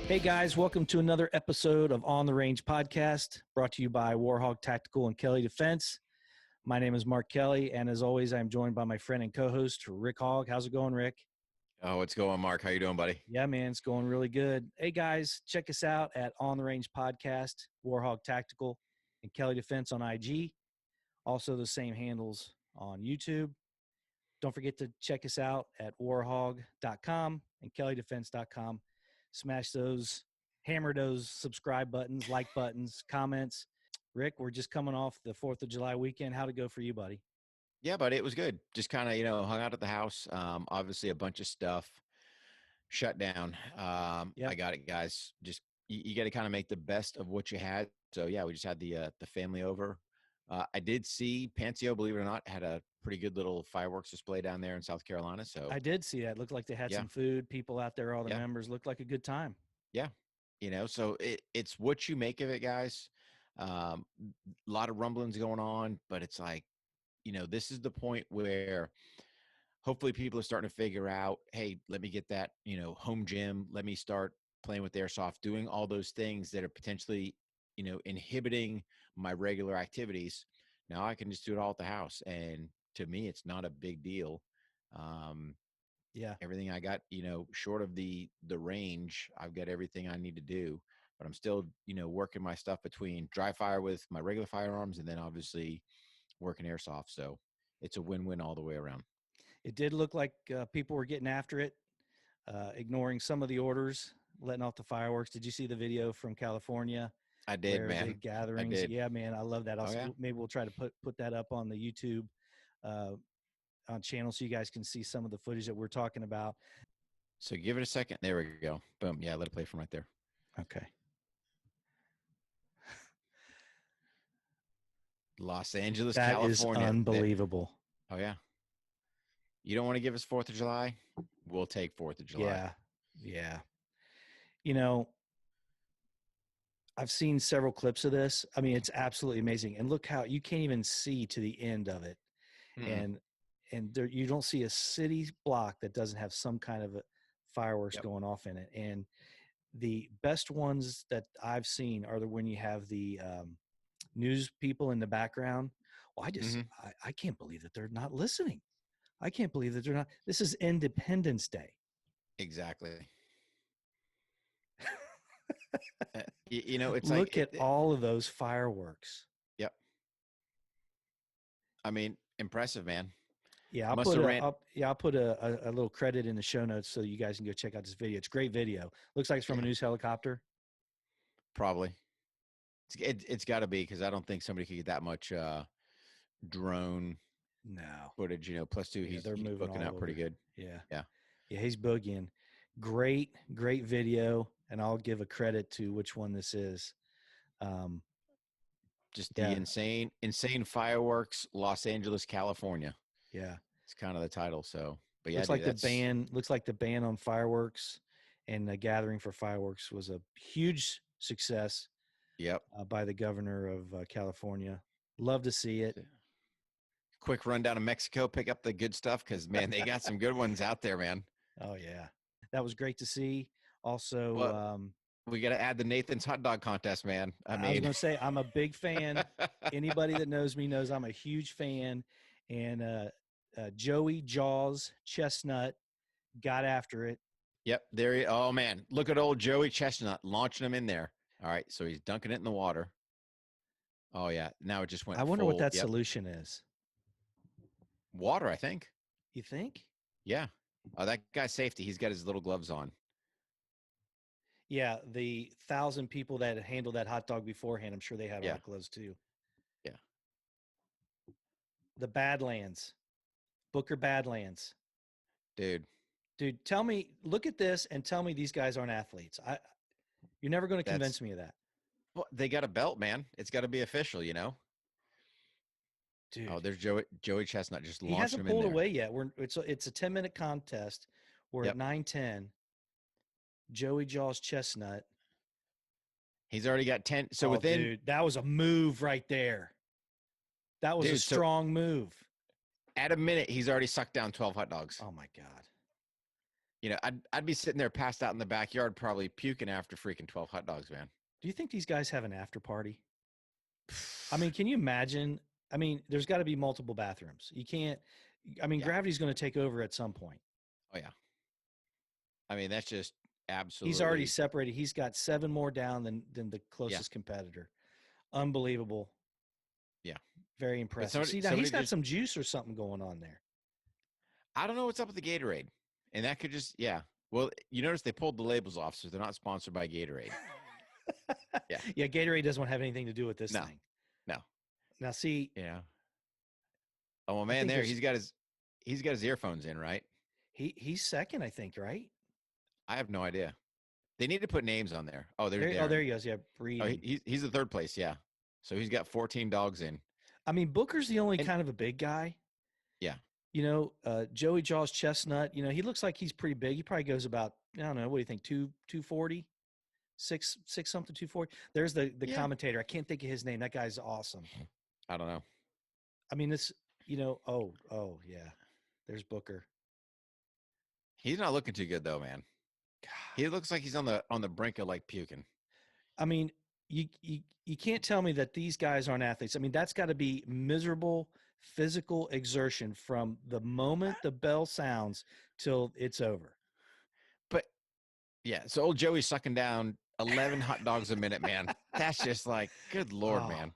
Hey guys, welcome to another episode of On the Range podcast, brought to you by War HOGG Tactical and Kelley Defense. My name is Mark Kelley, and as always, I'm joined by my friend and co-host, Rick Hogg. How's it going, Rick? Oh, it's going, Mark. How you doing, buddy? Yeah, man, it's going really good. Hey guys, check us out at On the Range podcast, War HOGG Tactical and Kelley Defense on IG. Also the same handles on YouTube. Don't forget to check us out at warhogg.com and kelleydefense.com. Smash those, hammer those subscribe buttons, like buttons, comments. Rick, we're just coming off the 4th of July weekend. How'd it go for you, buddy? Yeah, buddy, it was good. Just kind of, hung out at the house. Obviously a bunch of stuff shut down. Yep. I got it, guys. Just, you got to kind of make the best of what you had. So yeah, we just had the family over. I did see Pancio, believe it or not, had a pretty good little fireworks display down there in South Carolina. So I did see that. It looked like they had some food, people out there, all the members. Looked like a good time. Yeah. So it's what you make of it, guys. A lot of rumblings going on, but it's like, this is the point where hopefully people are starting to figure out, hey, let me get that, home gym. Let me start playing with airsoft, doing all those things that are potentially, inhibiting my regular activities. Now I can just do it all at the house. And to me, it's not a big deal. Everything I got, short of the range, I've got everything I need to do, but I'm still, working my stuff between dry fire with my regular firearms and then obviously working airsoft. So it's a win-win all the way around. It did look like people were getting after it, ignoring some of the orders, letting off the fireworks. Did you see the video from California? I did, man. Big gatherings. I did. Yeah, man. I love that. Maybe we'll try to put that up on the YouTube on channel so you guys can see some of the footage that we're talking about. So give it a second. There we go. Boom. Yeah, let it play from right there. Okay. Los Angeles, that California. That is unbelievable. Oh, yeah. You don't want to give us 4th of July? We'll take 4th of July. Yeah. I've seen several clips of this. I mean, it's absolutely amazing. And look how you can't even see to the end of it. Mm. And there, you don't see a city block that doesn't have some kind of a fireworks going off in it. And the best ones that I've seen are when you have the news people in the background. Well, I can't believe that they're not listening. I can't believe that they're not. This is Independence Day. Exactly. It's like look at all of those fireworks. Yep. I mean, impressive, man. Yeah, I'll put a little credit in the show notes so you guys can go check out this video. It's a great video. Looks like it's from a news helicopter. Probably. It's got to be, because I don't think somebody could get that much drone footage. Plus two, he's booking out pretty good. Yeah, he's boogieing. Great video, and I'll give a credit to which one this is. Just the insane fireworks, Los Angeles, California. Yeah, it's kind of the title. So, but yeah, looks like the ban on fireworks and the gathering for fireworks was a huge success. Yep. By the governor of California. Love to see it. Quick rundown of Mexico. Pick up the good stuff because, man, they got some good ones out there, man. Oh, yeah. That was great to see. Also, we got to add the Nathan's hot dog contest, man. I was going to say, I'm a big fan. Anybody that knows me knows I'm a huge fan. And Joey Jaws Chestnut got after it. Yep. Oh, man. Look at old Joey Chestnut launching him in there. All right. So he's dunking it in the water. Oh, yeah. Now it just went. I wonder what that solution is. Water, I think. You think? Yeah. Oh, that guy's safety. He's got his little gloves on. Yeah, the 1,000 people that handled that hot dog beforehand, I'm sure they had hot gloves too. Yeah. The Badlands, Booker Badlands. dude. Dude, tell me, look at this and tell me these guys aren't athletes. You're never going to That's convince me of that. well, they got a belt, man. It's got to be official, you know. Oh, Dude, there's Joey Chestnut just he launching hasn't him in pulled there. away yet. It's a 10-minute contest. We're at Yep. 9:10. Joey Jaws Chestnut. He's already got 10. So Oh, within, dude, that was a move right there. That was a dude, so strong move. at a minute, he's already sucked down 12 hot dogs. Oh my God. You know, I'd be sitting there passed out in the backyard, probably puking after freaking 12 hot dogs, man. Do you think these guys have an after party? I mean, can you imagine? I mean, there's got to be multiple bathrooms. You can't, I mean, Yeah. gravity's going to take over at some point. Oh, yeah. I mean, that's just absolutely. He's already separated. He's got 7 more down than the closest competitor. Unbelievable. Yeah. Very impressive. See, now he's got some juice or something going on there. I don't know what's up with the Gatorade. And that could just, yeah. Well, you notice they pulled the labels off, so they're not sponsored by Gatorade. Yeah. Yeah, Gatorade doesn't have anything to do with this thing. No. Now, see. Yeah. Oh, well, man, he's got his earphones in, right? He's second, I think, right? I have no idea. They need to put names on there. Oh, there he goes. Yeah, breeding. Oh, he's the third place, yeah. So he's got 14 dogs in. I mean, Booker's the only kind of a big guy. Yeah. You know, Joey Jaws Chestnut, you know, he looks like he's pretty big. He probably goes about, I don't know, what do you think, 240? 6 something, 240? There's the commentator. I can't think of his name. That guy's awesome. I don't know. I mean, this, you know, oh, yeah. There's Booker. He's not looking too good, though, man. God. He looks like he's on the brink of, like, puking. I mean, you can't tell me that these guys aren't athletes. I mean, that's got to be miserable physical exertion from the moment the bell sounds till it's over. But yeah, so old Joey's sucking down 11 hot dogs a minute, man. That's just like, good Lord, man.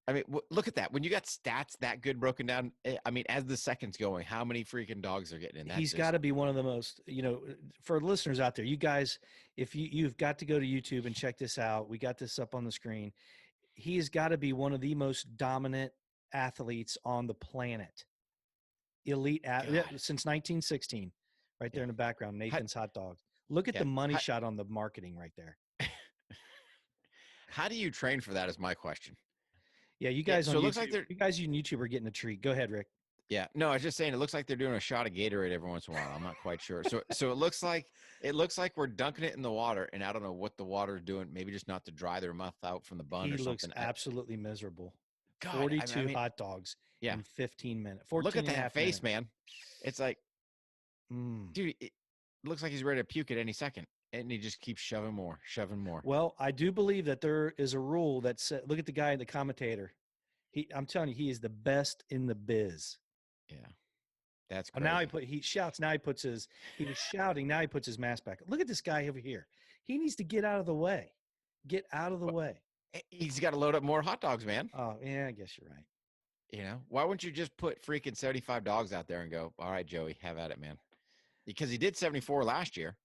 I mean, look at that. When you got stats that good broken down, I mean, as the second's going, how many freaking dogs are getting in that? He's got to be one of the most, you know, for listeners out there, you guys, if you've got to go to YouTube and check this out. We got this up on the screen. He has got to be one of the most dominant athletes on the planet. Elite since 1916, right there in the background, Nathan's Hot Dogs. Look at the money shot on the marketing right there. How do you train for that is my question. Yeah, you guys on YouTube, you guys on YouTube are getting a treat. Go ahead, Rick. Yeah, no, I was just saying it looks like they're doing a shot of Gatorade every once in a while. I'm not quite sure. So it looks like we're dunking it in the water, and I don't know what the water's doing. Maybe just not to dry their mouth out from the bun or something. He looks absolutely miserable. God, 42 hot dogs in 15 minutes. 14 Look at that face, minutes. man. It's like, dude, it looks like he's ready to puke at any second. And he just keeps shoving more. Well, I do believe that there is a rule that says, look at the guy, the commentator. I'm telling you, he is the best in the biz. Yeah. That's crazy. Now he shouts. Now he was shouting. Now he puts his mask back. Look at this guy over here. He needs to get out of the way. Get out of the way. He's got to load up more hot dogs, man. Oh, yeah, I guess you're right. You know, why wouldn't you just put freaking 75 dogs out there and go, all right, Joey, have at it, man? Because he did 74 last year.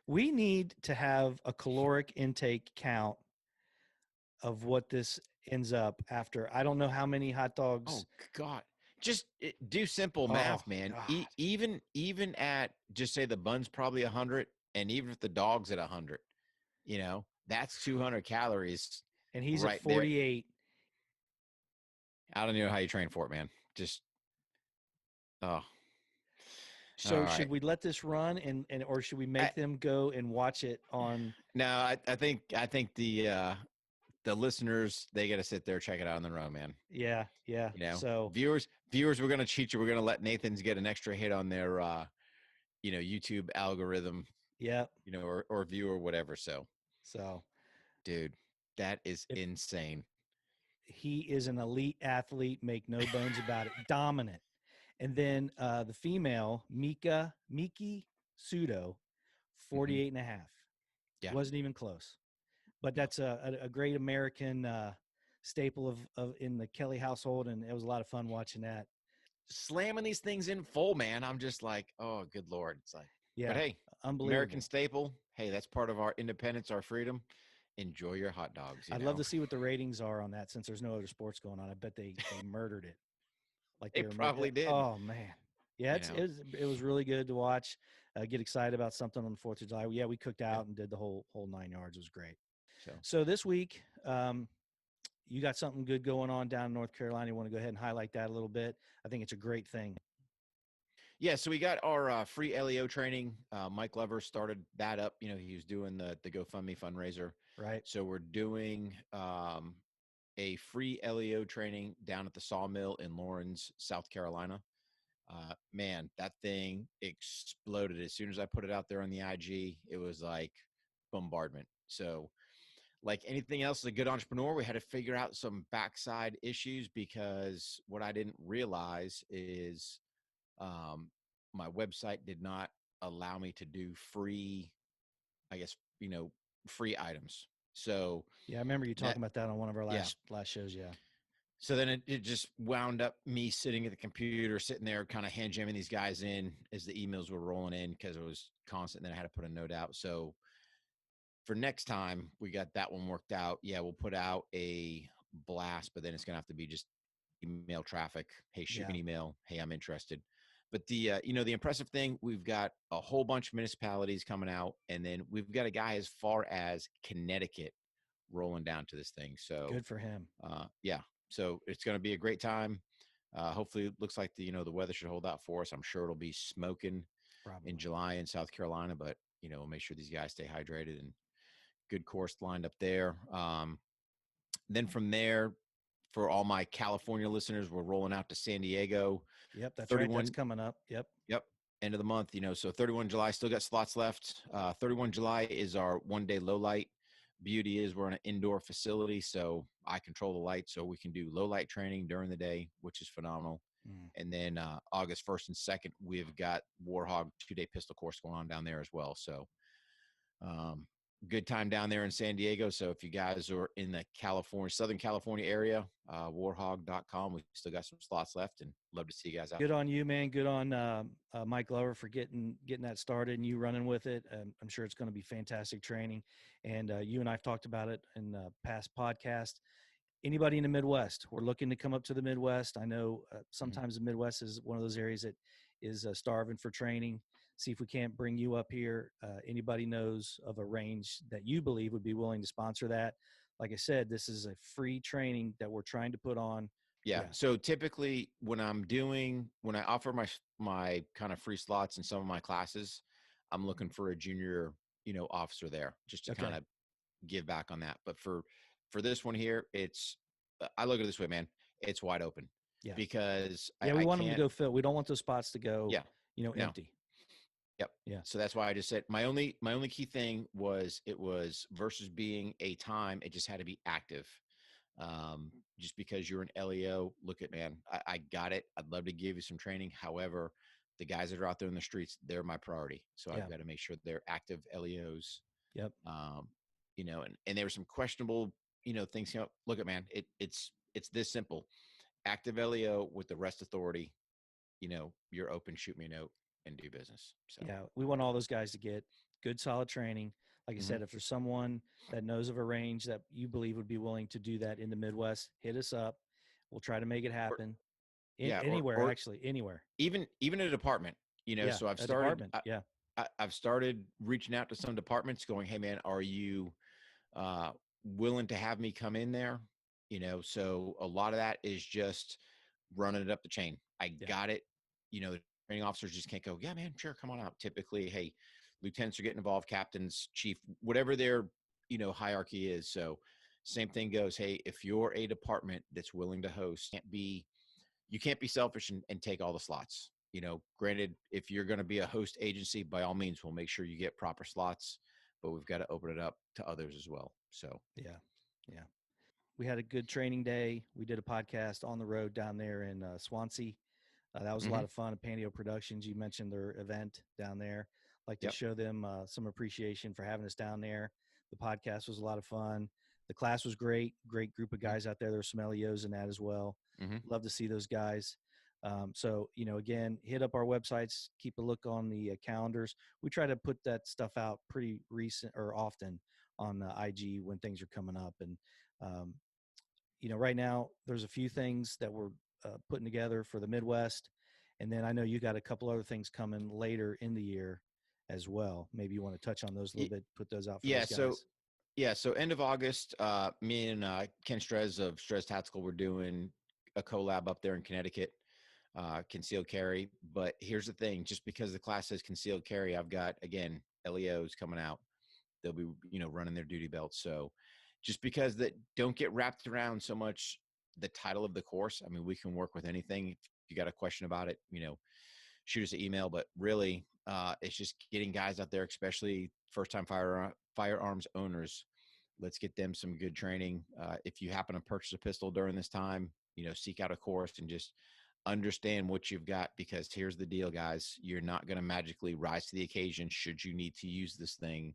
We need to have a caloric intake count of what this ends up after. I don't know how many hot dogs. Oh, God. Just do simple math, man. Even at, just say the bun's probably 100, and even if the dog's at 100, you know, that's 200 calories. And he's at 48. I don't know how you train for it, man. Just, oh. So should we let this run or should we make them go and watch it on? No, I think the listeners, they got to sit there, check it out on their own, man. Yeah. You know, so viewers, we're going to cheat you. We're going to let Nathan's get an extra hit on their, you know, YouTube algorithm. Yeah. You know, or view or whatever. So, dude, that is insane. He is an elite athlete. Make no bones about it. Dominant. And then the female, Miki Sudo, 48 and a half. Yeah. Wasn't even close. But that's a great American staple of in the Kelley household, and it was a lot of fun watching that. Slamming these things in full, man. I'm just like, oh, good Lord. It's like, yeah, but hey, unbelievable. American staple. Hey, that's part of our independence, our freedom. Enjoy your hot dogs. I'd love to see what the ratings are on that since there's no other sports going on. I bet they murdered it. Like they probably did. Oh, man. Yeah, you know. it was really good to watch. Get excited about something on the 4th of July. Yeah, we cooked Yeah. out and did the whole 9 yards. It was great. So So this week, you got something good going on down in North Carolina. You want to go ahead and highlight that a little bit? I think it's a great thing. yeah, so we got our free LEO training. Mike Lever started that up. You know, he was doing the GoFundMe fundraiser. Right. So we're doing a free LEO training down at the Sawmill in Lawrence, South Carolina. Man, that thing exploded as soon as I put it out there on the IG. It was like bombardment. So, like anything else, as a good entrepreneur, we had to figure out some backside issues because what I didn't realize is um, my website did not allow me to do free, I guess, free items. So Yeah, I remember you that, talking about that on one of our yeah. last shows. Yeah. So then it just wound up me sitting at the computer, sitting there, kind of hand jamming these guys in as the emails were rolling in because it was constant. And then I had to put a note out. So for next time, we got that one worked out. Yeah, we'll put out a blast, but then it's gonna have to be just email traffic. Hey, shoot me Yeah. an email. Hey, I'm interested. But the impressive thing, we've got a whole bunch of municipalities coming out, and then we've got a guy as far as Connecticut rolling down to this thing. So, Good for him. yeah, so it's going to be a great time. Hopefully, it looks like the weather should hold out for us. I'm sure it'll be smoking in Probably. July in South Carolina, but we'll make sure these guys stay hydrated and good course lined up there. Then from there, for all my California listeners, we're rolling out to San Diego. Yep, that's right. That's 31. coming up. Yep. Yep. End of the month, so 31 July, still got slots left. 31 July is our 1 day low light. Beauty is we're in an indoor facility, so I control the light, so we can do low light training during the day, which is phenomenal. Mm. And then August 1st and 2nd, we've got War HOGG 2 day pistol course going on down there as well. So um, good time down there in San Diego. So if you guys are in the Southern California area, warhog.com, we still got some slots left and love to see you guys out Good there. on you, man. Good on Mike Glover for getting that started and you running with it. I'm sure it's going to be fantastic training. And you and I've talked about it in past podcasts. Anybody in the Midwest, we're looking to come up to the Midwest. I know sometimes the Midwest is one of those areas that is starving for training. See if we can't bring you up here. Anybody knows of a range that you believe would be willing to sponsor that? Like I said, this is a free training that we're trying to put on. Yeah. So typically when I offer my kind of free slots in some of my classes, I'm looking for a junior, officer there just to kind of give back on that. But for this one here, I look at it this way, man, it's wide open. Yeah. Because we I want them to can't. go fill. We don't want those spots to go, Yeah. No. empty. Yep. Yeah. So that's why I just said my only key thing was it was versus being a time, it just had to be active. Just because you're an LEO, look at, man, I got it. I'd love to give you some training. However, the guys that are out there in the streets, they're my priority. So I've got to make sure they're active LEOs. Yep. And there were some questionable, things. Look at, man, it's this simple. Active LEO with the rest authority, you're open, shoot me a note and do business. So yeah, we want all those guys to get good, solid training. Like I said, if there's someone that knows of a range that you believe would be willing to do that in the Midwest, hit us up. We'll try to make it happen. Anywhere, actually, anywhere. Even a department, so I've started. Department. I've started reaching out to some departments, going, "Hey, man, are you willing to have me come in there?" So a lot of that is just running it up the chain. I got it. The training officers just can't go, "Yeah, man, sure, come on out." Typically, hey, lieutenants are getting involved, captains, chief, whatever their hierarchy is. So same thing goes. Hey, if you're a department that's willing to host, you can't be selfish and take all the slots. Granted, if you're going to be a host agency, by all means, we'll make sure you get proper slots, but we've got to open it up to others as well. So, yeah. We had a good training day. We did a podcast on the road down there in Swansea. That was a lot of fun. Pandio Productions, you mentioned their event down there. Like to show them some appreciation for having us down there. The podcast was a lot of fun. The class was great. Great group of guys out there. There were some LEOs in that as well. Love to see those guys. So, again, hit up our websites, keep a look on the calendars. We try to put that stuff out pretty recent or often on IG when things are coming up. And, right now there's a few things that we're putting together for the Midwest. And then I know you got a couple other things coming later in the year as well. Maybe you want to touch on those a little bit, put those out for Yeah. those guys. So end of August, me and Ken Strez of Strez Tactical, we're doing a collab up there in Connecticut, concealed carry. But here's the thing: just because the class says concealed carry, I've got again LEOs coming out. They'll be running their duty belts. So just because that don't get wrapped around so much the title of the course. I mean, we can work with anything. If you got a question about it, shoot us an email. But really, it's just getting guys out there, especially first-time firearms owners. Let's get them some good training. If you happen to purchase a pistol during this time, seek out a course and just understand what you've got, because here's the deal, guys. You're not going to magically rise to the occasion should you need to use this thing.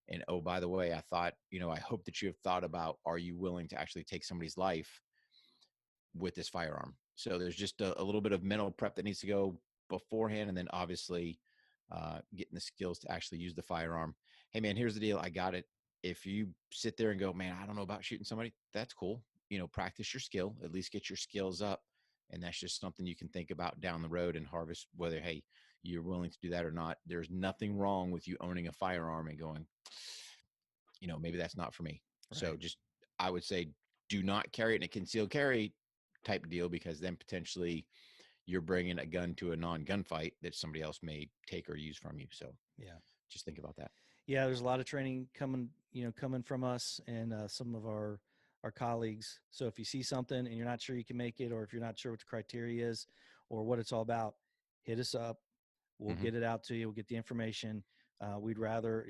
And oh, by the way, I hope that you have thought about, are you willing to actually take somebody's life with this firearm? So there's just a little bit of mental prep that needs to go beforehand. And then obviously getting the skills to actually use the firearm. Hey man, here's the deal. I got it. If you sit there and go, man, I don't know about shooting somebody, that's cool. Practice your skill, at least get your skills up. And that's just something you can think about down the road and harvest, whether, hey, you're willing to do that or not. There's nothing wrong with you owning a firearm and going, maybe that's not for me. Right. So just, I would say, do not carry it in a concealed carry type deal, because then potentially you're bringing a gun to a non-gunfight that somebody else may take or use from you. So yeah, just think about that. Yeah, there's a lot of training coming from us and some of our colleagues. So if you see something and you're not sure you can make it, or if you're not sure what the criteria is or what it's all about, hit us up. We'll get it out to you. We'll get the information. We'd rather,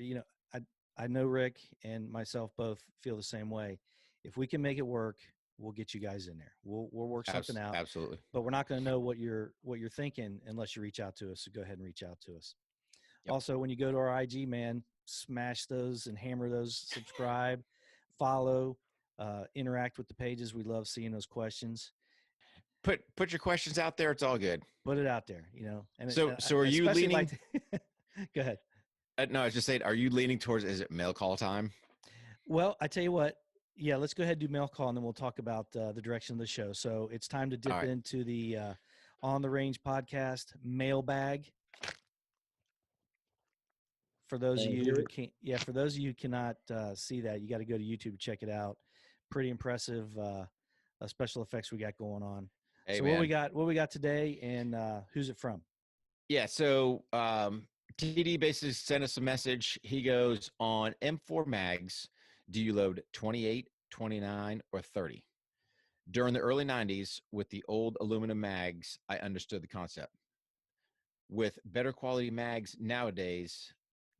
I know Rick and myself both feel the same way. If we can make it work, we'll get you guys in there. We'll work something out. Absolutely. But we're not going to know what you're thinking unless you reach out to us. So go ahead and reach out to us. Yep. Also, when you go to our IG, man, smash those and hammer those, subscribe, follow, interact with the pages. We love seeing those questions. Put your questions out there. It's all good. Put it out there, And so are you leaning? Go ahead. No, I was just saying, are you leaning towards, is it mail call time? Well, I tell you what, yeah, let's go ahead and do mail call, and then we'll talk about the direction of the show. So it's time to dip into the On the Range podcast mailbag. For those of you who can't, for those of you who cannot see that, you got to go to YouTube to check it out. Pretty impressive special effects we got going on. Hey, so man. what we got today, and who's it from? Yeah, so TD basically sent us a message. He goes, on M4 mags, do you load 28, 29, or 30? During the early 90s, with the old aluminum mags, I understood the concept. With better quality mags nowadays,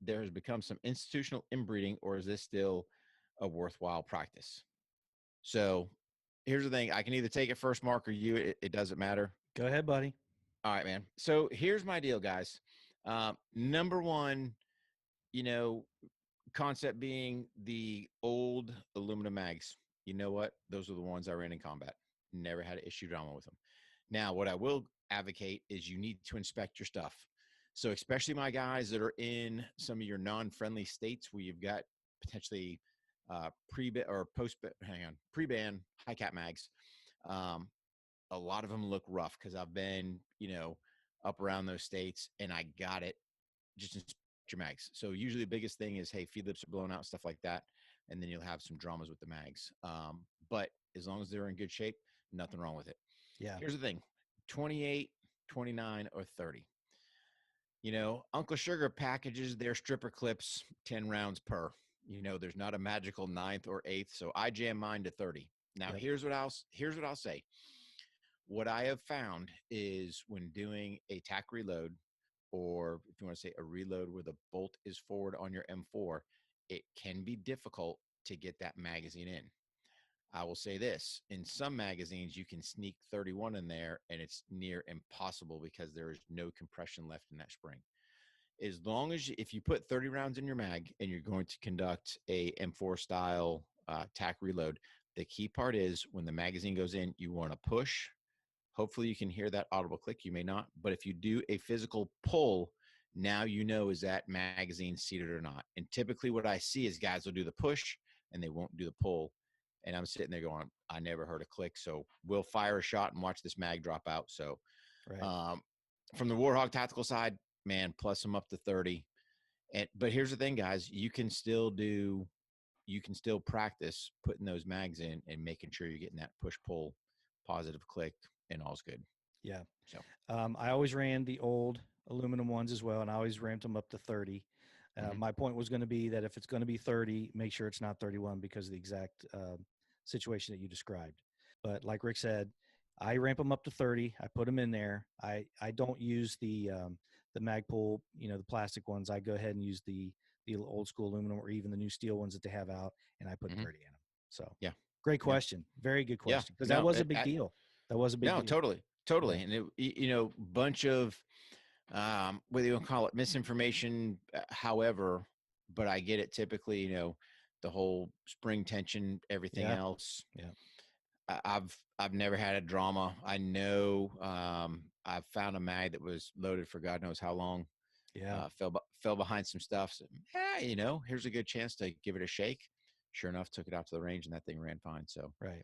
there has become some institutional inbreeding, or is this still a worthwhile practice? So here's the thing. I can either take it first, Mark, or you. It doesn't matter. Go ahead, buddy. All right, man. So here's my deal, guys. Number one, concept being the old aluminum mags. You know what? Those are the ones I ran in combat. Never had an issue drama with them. Now, what I will advocate is you need to inspect your stuff. So especially my guys that are in some of your non-friendly states where you've got potentially pre-ban high cap mags. A lot of them look rough because I've been, up around those states, and I got it. Just inspect your mags. So usually the biggest thing is, hey, feed lips are blown out, stuff like that. And then you'll have some dramas with the mags. But as long as they're in good shape, nothing wrong with it. Yeah. Here's the thing, 28, 29, or 30. Uncle Sugar packages their stripper clips 10 rounds per. There's not a magical 9th or 8th. So I jam mine to 30. Now, here's what I'll say. What I have found is when doing a tack reload, or if you want to say a reload where the bolt is forward on your M4, it can be difficult to get that magazine in. I will say this, in some magazines, you can sneak 31 in there and it's near impossible because there is no compression left in that spring. As long as if you put 30 rounds in your mag and you're going to conduct a M4 style tack reload, the key part is when the magazine goes in, you want to push. Hopefully you can hear that audible click. You may not, but if you do a physical pull, now is that magazine seated or not. And typically what I see is guys will do the push and they won't do the pull. And I'm sitting there going, I never heard a click. So we'll fire a shot and watch this mag drop out. So from the War HOGG Tactical side, man, plus them up to 30. But here's the thing, guys, you can still practice putting those mags in and making sure you're getting that push pull positive click, and all's good. Yeah. So I always ran the old aluminum ones as well, and I always ramped them up to 30. My point was going to be that if it's going to be 30, make sure it's not 31 because of the exact situation that you described. But like Rick said, I ramp them up to 30. I put them in there. I don't use the Magpul, the plastic ones. I go ahead and use the old school aluminum or even the new steel ones that they have out, and I put 30 in them. So yeah, great question. Very good yeah, question, because no, that was a big deal. That was a big no, deal. totally, and it, bunch of whether you want to call it misinformation, however, but I get it. Typically, the whole spring tension, everything else. Yeah. I've never had a drama. I know I've found a mag that was loaded for God knows how long. Yeah. Fell behind some stuff. So, here's a good chance to give it a shake. Sure enough, took it out to the range and that thing ran fine. So right.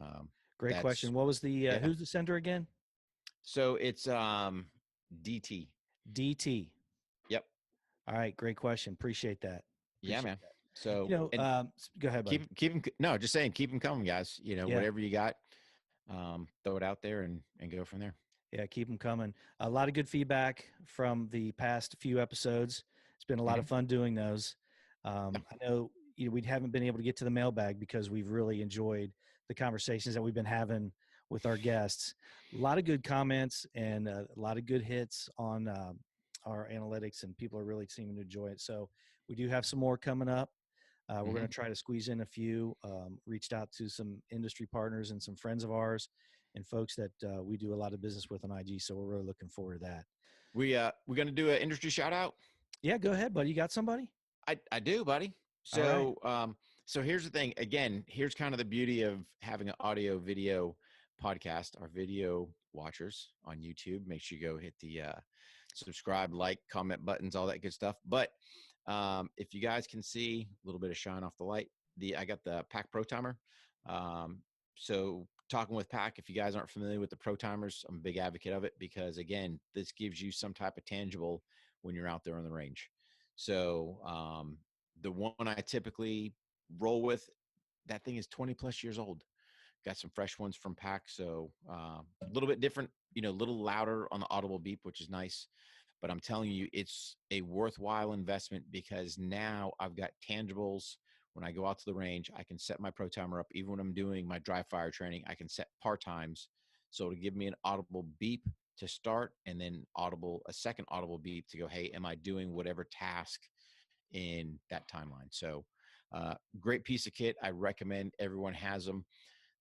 Um, Great question. What was the who's the sender again? So it's DT. DT. Yep. All right. Great question. Appreciate that. Yeah, man. That. So go ahead, buddy. keep them. No, just saying, keep them coming, guys. Whatever you got, throw it out there and go from there. Yeah, keep them coming. A lot of good feedback from the past few episodes. It's been a lot of fun doing those. I know we haven't been able to get to the mailbag because we've really enjoyed the conversations that we've been having with our guests. A lot of good comments and a lot of good hits on our analytics, and people are really seeming to enjoy it. So we do have some more coming up. We're going to try to squeeze in a few. Reached out to some industry partners and some friends of ours and folks that we do a lot of business with on IG. So we're really looking forward to that. We're going to do an industry shout out. Yeah, go ahead, buddy. You got somebody? I do, buddy. So, so here's the thing. Again, here's kind of the beauty of having an audio video podcast. Our video watchers on YouTube, make sure you go hit the subscribe, like, comment buttons, all that good stuff. But if you guys can see a little bit of shine off the light, I got the Pack Pro Timer. So talking with Pack, if you guys aren't familiar with the Pro Timers, I'm a big advocate of it because, again, this gives you some type of tangible when you're out there on the range. So the one I typically roll with, that thing is 20 plus years old. Got some fresh ones from Pack. So a little bit different, a little louder on the audible beep, which is nice. But I'm telling you, it's a worthwhile investment because now I've got tangibles. When I go out to the range, I can set my Pro Timer up. Even when I'm doing my dry fire training, I can set par times. So to give me an audible beep to start, and then a second audible beep to go, hey, am I doing whatever task in that timeline? So great piece of kit. I recommend everyone has them.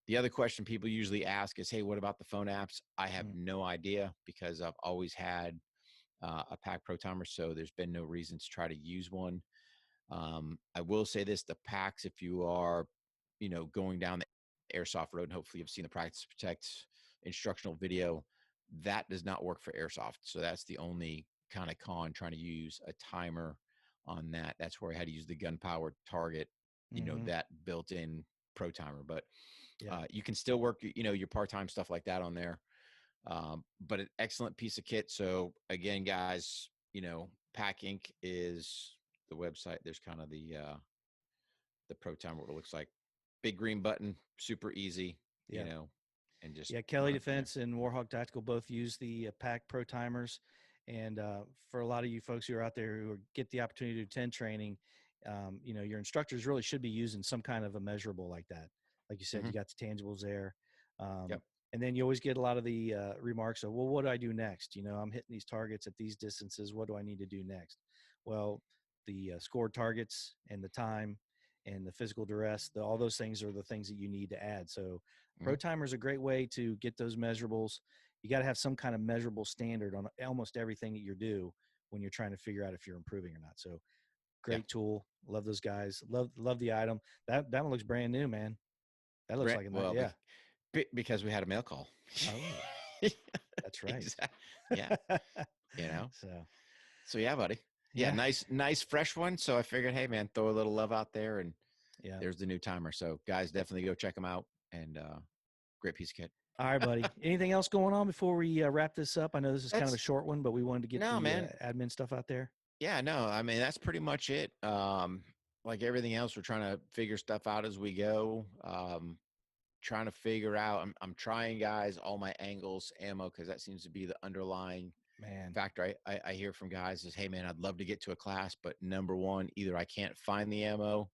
The other question people usually ask is, hey, what about the phone apps? I have no idea because I've always had a Pack Pro Timer, so there's been no reason to try to use one. I will say this, the Packs, if you are, going down the airsoft road, and hopefully you've seen the Practice Protect instructional video, that does not work for airsoft. So that's the only kind of con, trying to use a timer on that. That's where I had to use the gun powered target, that built in Pro Timer. But you can still work, your part-time stuff like that on there. But an excellent piece of kit. So again, guys, Pack Inc. is the website. There's kind of the Pro Timer, what it looks like. Big green button, super easy, and just Kelley Defense and War HOGG Tactical both use the Pack Pro Timers. And for a lot of you folks who are out there who get the opportunity to attend training, your instructors really should be using some kind of a measurable like that. Like you said, you got the tangibles there. And then you always get a lot of the remarks of, well, what do I do next? I'm hitting these targets at these distances. What do I need to do next? Well, the scored targets and the time and the physical duress, all those things are the things that you need to add. So Pro Timer is a great way to get those measurables. You got to have some kind of measurable standard on almost everything that you do when you're trying to figure out if you're improving or not. So great tool. Love those guys. Love the item. That one looks brand new, man. That looks like because we had a mail call. Oh, that's right. Exactly. Yeah. So yeah, buddy. Yeah. Nice fresh one. So I figured, hey man, throw a little love out there, and there's the new timer. So guys, definitely go check them out, and great piece of kit. All right, buddy. Anything else going on before we wrap this up? I know this is kind of a That's short one, but we wanted to get no, the man. admin stuff out there. Yeah, no, I mean, that's pretty much it. Like everything else, we're trying to figure stuff out as we go. Trying to figure out, I'm trying, guys, all my angles, ammo, because that seems to be the underlying Man, factor. I hear from guys is, hey, man, I'd love to get to a class, but number one, either I can't find the ammo,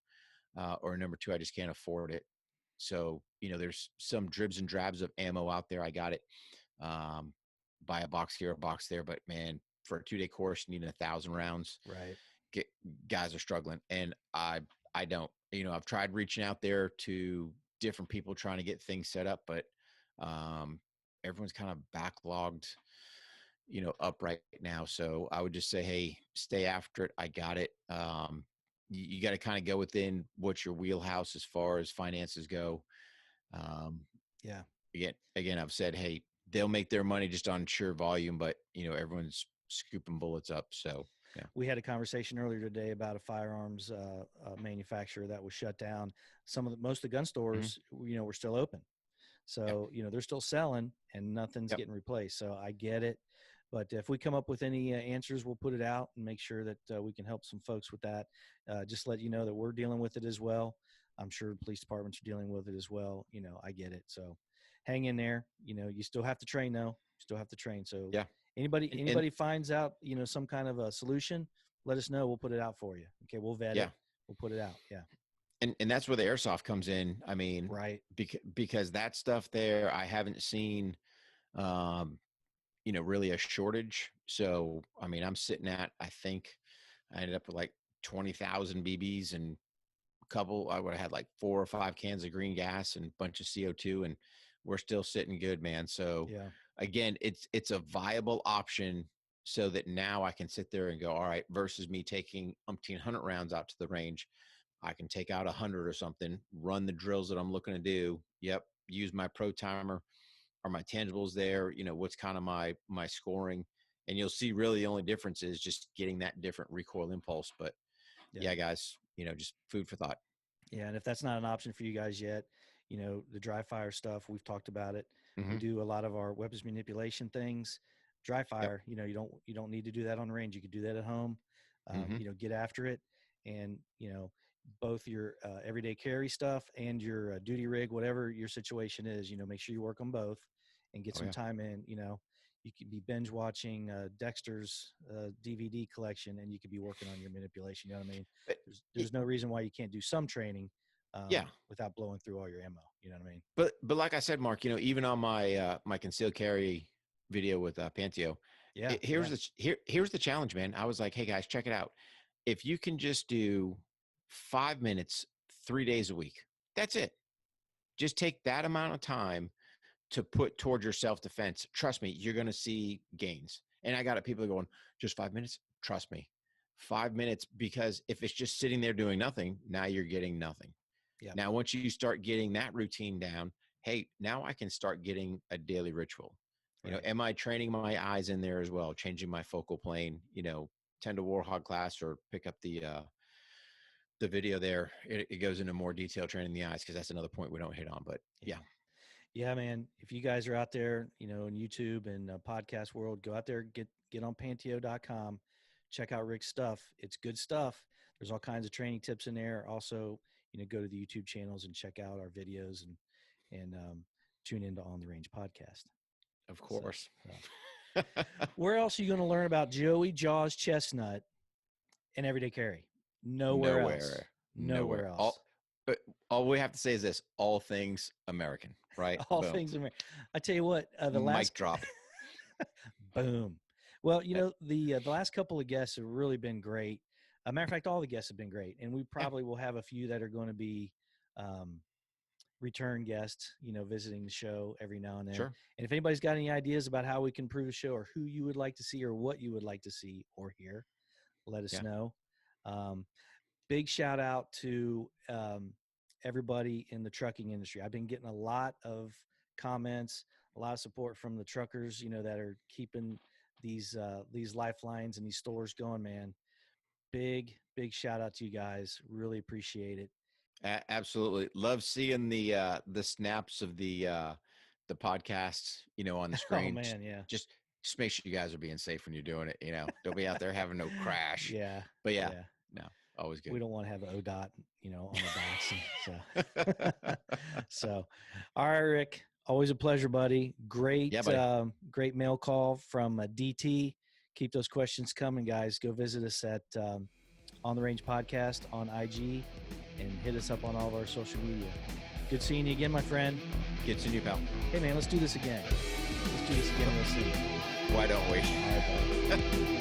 or number two, I just can't afford it. So, there's some dribs and drabs of ammo out there. I got it. Um, buy a box here, a box there, but man, for a 2-day course, you need 1,000 rounds. right. Get, guys are struggling, and I don't. I've tried reaching out there to different people trying to get things set up, but um, everyone's kind of backlogged, up right now. So I would just say, hey, stay after it. I got it. You got to kind of go within what your wheelhouse as far as finances go. Um, Yeah. again, I've said, hey, they'll make their money just on sheer volume, but everyone's scooping bullets up. So yeah. We had a conversation earlier today about a firearms manufacturer that was shut down. Most of the gun Mm-hmm. stores, were still open. Yep. So, they're still selling and nothing's Yep. getting replaced. So I get it. But if we come up with any answers, we'll put it out and make sure that we can help some folks with that. Just let you know that we're dealing with it as well. I'm sure police departments are dealing with it as well. I get it. So hang in there. You still have to train though. You still have to train. So Yeah. anybody And anybody finds out, some kind of a solution, let us know. We'll put it out for you. Okay, we'll vet yeah. it. We'll put it out. Yeah. And that's where the airsoft comes in. I mean, Right. because that stuff there, I haven't seen, um, really a shortage. So, I mean, I'm sitting at, I think I ended up with like 20,000 BBs and I would have had like 4 or 5 cans of green gas and a bunch of CO2, and we're still sitting good, man. So Yeah. again, it's a viable option, so that now I can sit there and go, all right, versus me taking umpteen 100 rounds out to the range. I can take out 100 or something, run the drills that I'm looking to do. Yep. Use my pro timer or my tangibles there. What's kind of my scoring, and you'll see really the only difference is just getting that different recoil impulse. But Yeah. yeah, guys, just food for thought. Yeah, and if that's not an option for you guys yet, the dry fire stuff, we've talked about it. We Mm-hmm. do a lot of our weapons manipulation things. Dry Yep. fire, you don't need to do that on the range. You could do that at home. Mm-hmm. Get after it, and both your everyday carry stuff and your duty rig, whatever your situation is, make sure you work on both, and get Oh some yeah. time in. You could be binge watching Dexter's DVD collection, and you could be working on your manipulation. You know what I mean? But There's no reason why you can't do some training yeah. without blowing through all your ammo. You know what I mean? But like I said, Mark, even on my my concealed carry video with Panteo, Yeah. here's the challenge, man. I was like, hey guys, check it out. If you can just do 5 minutes 3 days a week, that's it. Just take that amount of time to put towards your self-defense. Trust me, you're going to see gains. And I got it. People are going, just 5 minutes. Trust me, 5 minutes, because if it's just sitting there doing nothing, now you're getting nothing. Yeah. Now, once you start getting that routine down, hey, now I can start getting a daily ritual. Right. Am I training my eyes in there as well, changing my focal plane, tend to War HOGG class, or pick up the video there. It goes into more detail training the eyes, because that's another point we don't hit on. But yeah. Yeah, man. If you guys are out there, in YouTube and podcast world, go out there, get on Panteo.com, check out Rick's stuff. It's good stuff. There's all kinds of training tips in there. Also, go to the YouTube channels and check out our videos and tune into On the Range podcast. Of course. So. Where else are you going to learn about Joey Jaws Chestnut and everyday carry? Nowhere else. Nowhere else. All we have to say is this: all things American, right? All Boom. things American. I tell you what, the mic last drop. Boom. Well, the last couple of guests have really been great. Matter of fact, all the guests have been great, and we probably will have a few that are going to be return guests, visiting the show every now and then. Sure. And if anybody's got any ideas about how we can improve the show, or who you would like to see, or what you would like to see or hear, let us know. Big shout out to everybody in the trucking industry. I've been getting a lot of comments, a lot of support from the truckers, that are keeping these lifelines and these stores going, man. Big shout out to you guys. Really appreciate it. Absolutely. Love seeing the snaps of the the podcasts, on the Oh screen. man, yeah. Just make sure you guys are being safe when you're doing it. Don't be out there having no crash. Yeah. But yeah. No, always good. We don't want to have ODOT, on the backs. So, all right, Rick, always a pleasure, buddy. Great, great mail call from DT. Keep those questions coming, guys. Go visit us at On the Range Podcast on IG and hit us up on all of our social media. Good seeing you again, my friend. Good seeing you, pal. Hey, man, let's do this again. Let's do this again real soon. Why don't we? All right, buddy.